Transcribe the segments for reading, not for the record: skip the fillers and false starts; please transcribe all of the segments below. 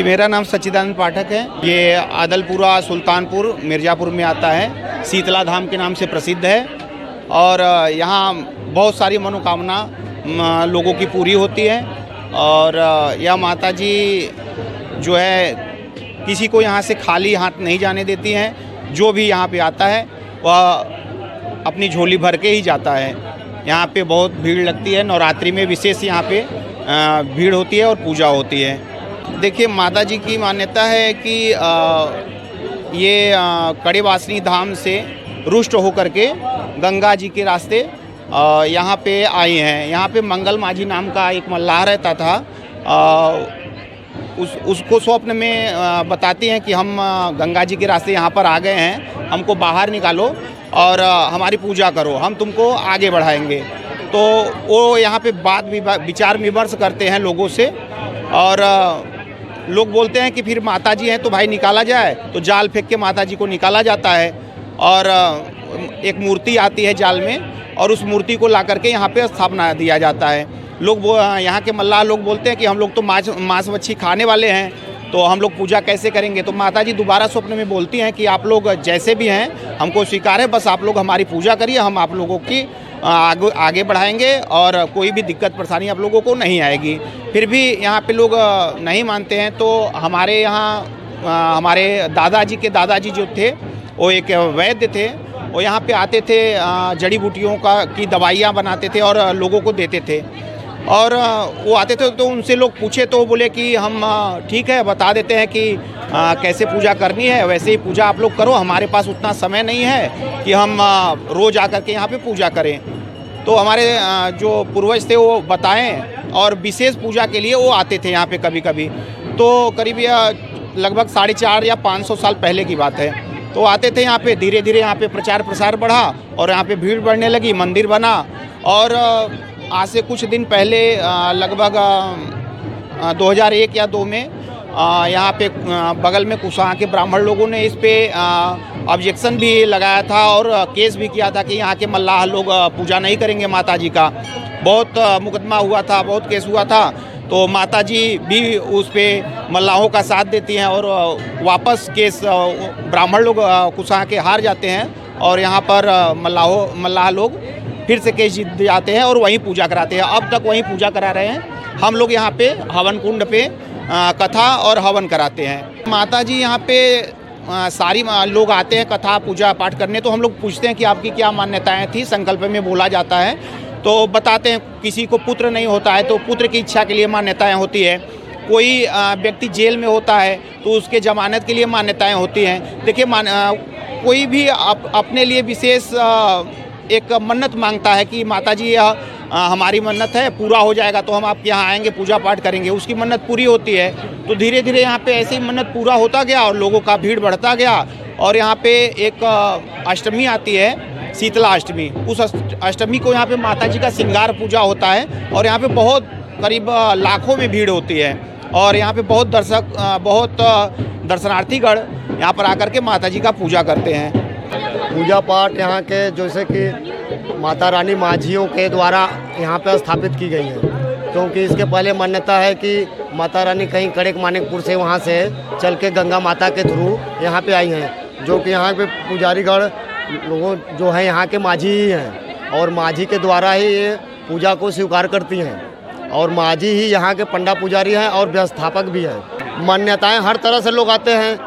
जी, मेरा नाम सच्चिदानंद पाठक है। ये आदलपुरा सुल्तानपुर मिर्ज़ापुर में आता है, शीतला धाम के नाम से प्रसिद्ध है। और यहाँ बहुत सारी मनोकामना लोगों की पूरी होती है। और यह माता जी जो है किसी को यहाँ से खाली हाथ नहीं जाने देती हैं। जो भी यहाँ पे आता है वह अपनी झोली भर के ही जाता है। यहाँ पे बहुत भीड़ लगती है। नवरात्रि में विशेष यहाँ पे भीड़ होती है और पूजा होती है। देखिए, माता जी की मान्यता है कि ये कड़ेवासनी धाम से रुष्ट होकर के गंगा जी के रास्ते यहाँ पे आई हैं। यहाँ पे मंगल माझी नाम का एक मल्लाह रहता था। उसको स्वप्न में बताती हैं कि हम गंगा जी के रास्ते यहाँ पर आ गए हैं, हमको बाहर निकालो और हमारी पूजा करो, हम तुमको आगे बढ़ाएंगे। तो वो यहाँ पे विचार विमर्श करते हैं लोगों से। और लोग बोलते हैं कि फिर माता जी हैं तो भाई निकाला जाए, तो जाल फेंक के माता जी को निकाला जाता है। और एक मूर्ति आती है जाल में और उस मूर्ति को ला करके यहाँ पे स्थापना दिया जाता है। लोग यहाँ के मल्लाह लोग बोलते हैं कि हम लोग तो मांस मच्छी खाने वाले हैं, तो हम लोग पूजा कैसे करेंगे। तो माता जी दोबारा स्वप्न में बोलती हैं कि आप लोग जैसे भी हैं हमको स्वीकार है, बस आप लोग हमारी पूजा करिए, हम आप लोगों की आगे बढ़ाएंगे और कोई भी दिक्कत परेशानी आप लोगों को नहीं आएगी। फिर भी यहाँ पे लोग नहीं मानते हैं। तो हमारे यहाँ हमारे दादाजी के दादाजी जो थे वो एक वैद्य थे। वो यहाँ पे आते थे, जड़ी बूटियों की दवाइयाँ बनाते थे और लोगों को देते थे। और वो आते थे तो उनसे लोग पूछे तो बोले कि हम ठीक है बता देते हैं कि कैसे पूजा करनी है, वैसे ही पूजा आप लोग करो, हमारे पास उतना समय नहीं है कि हम रोज़ आकर के यहाँ पे पूजा करें। तो हमारे जो पूर्वज थे वो बताएं और विशेष पूजा के लिए वो आते थे यहाँ पे कभी कभी। तो करीब लगभग 450 या 500 साल पहले की बात है। तो आते थे यहाँ पे, धीरे धीरे यहाँ पे प्रचार प्रसार बढ़ा और यहाँ पे भीड़ बढ़ने लगी, मंदिर बना। और आज से कुछ दिन पहले लगभग 2001 या 2 में यहाँ पे बगल में कुशवाहा के ब्राह्मण लोगों ने इस पे ऑब्जेक्शन भी लगाया था और केस भी किया था कि यहाँ के मल्लाह लोग पूजा नहीं करेंगे माता जी का। बहुत मुकदमा हुआ था, बहुत केस हुआ था। तो माता जी भी उस पे मल्लाहों का साथ देती हैं और वापस केस ब्राह्मण लोग कुशवाहा के हार जाते हैं और यहाँ पर मल्लाह लोग फिर से केस जीत जाते हैं और वहीं पूजा कराते हैं। अब तक वहीं पूजा करा रहे हैं। हम लोग यहाँ पे हवन कुंड पे कथा और हवन कराते हैं। माता जी यहाँ पे सारी लोग आते हैं कथा पूजा पाठ करने। तो हम लोग पूछते हैं कि आपकी क्या मान्यताएं थी। संकल्प में बोला जाता है तो बताते हैं। किसी को पुत्र नहीं होता है तो पुत्र की इच्छा के लिए मान्यताएं होती है। कोई व्यक्ति जेल में होता है तो उसके जमानत के लिए मान्यताएं होती हैं। देखिए, कोई भी अपने लिए विशेष एक मन्नत मांगता है कि माता जी यह हमारी मन्नत है, पूरा हो जाएगा तो हम आपके यहाँ आएंगे, पूजा पाठ करेंगे। उसकी मन्नत पूरी होती है। तो धीरे धीरे यहाँ पे ऐसे ही मन्नत पूरा होता गया और लोगों का भीड़ बढ़ता गया। और यहाँ पे एक अष्टमी आती है, शीतला अष्टमी। उस अष्टमी को यहाँ पे माता जी का श्रृंगार पूजा होता है और यहाँ पे बहुत करीब लाखों में भीड़ होती है। और यहाँ पे बहुत दर्शनार्थीगण यहाँ पर आकर के माता जी का पूजा करते हैं। पूजा पाठ यहाँ के जैसे कि माता रानी माझियों के द्वारा यहाँ पे स्थापित की गई है, क्योंकि इसके पहले मान्यता है कि माता रानी कहीं कड़क मानिकपुर से वहाँ से चल के गंगा माता के थ्रू यहाँ पे आई हैं, जो कि यहाँ पे पुजारीगण लोगों जो है यहाँ के माझी ही हैं और माझी के द्वारा ही ये पूजा को स्वीकार करती हैं। और माझी ही यहाँ के पंडा पुजारी हैं और व्यवस्थापक भी हैं। मान्यताएँ हर तरह से लोग आते हैं,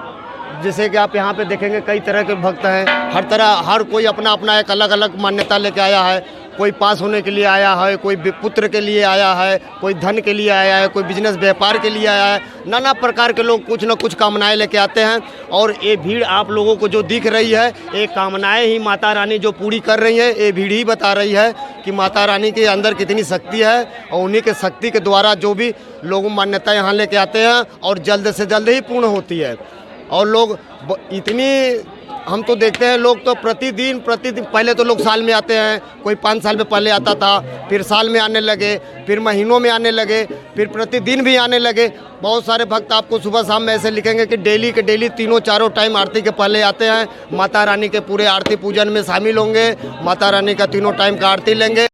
जैसे कि आप यहाँ पे देखेंगे कई तरह के भक्त हैं। हर कोई अपना अपना एक अलग अलग मान्यता लेके आया है। कोई पास होने के लिए आया है, कोई पुत्र के लिए आया है, कोई धन के लिए आया है, कोई बिजनेस व्यापार के लिए आया है। नाना प्रकार के लोग कुछ न कुछ कामनाएं लेके आते हैं। और ये भीड़ आप लोगों को जो दिख रही है, ये कामनाएं ही माता रानी जो पूरी कर रही है। ये भीड़ ही बता रही है कि माता रानी के अंदर कितनी शक्ति है और उन्हीं के शक्ति के द्वारा जो भी लोग मान्यता यहाँ लेके आते हैं और जल्द से जल्द ही पूर्ण होती है। और लोग इतनी, हम तो देखते हैं लोग तो प्रतिदिन पहले तो लोग साल में आते हैं, कोई 5 साल में पहले आता था, फिर साल में आने लगे, फिर महीनों में आने लगे, फिर प्रतिदिन भी आने लगे। बहुत सारे भक्त आपको सुबह शाम में ऐसे लिखेंगे कि डेली के डेली 3-4 टाइम आरती के पहले आते हैं। माता रानी के पूरे आरती पूजन में शामिल होंगे, माता रानी का 3 टाइम का आरती लेंगे।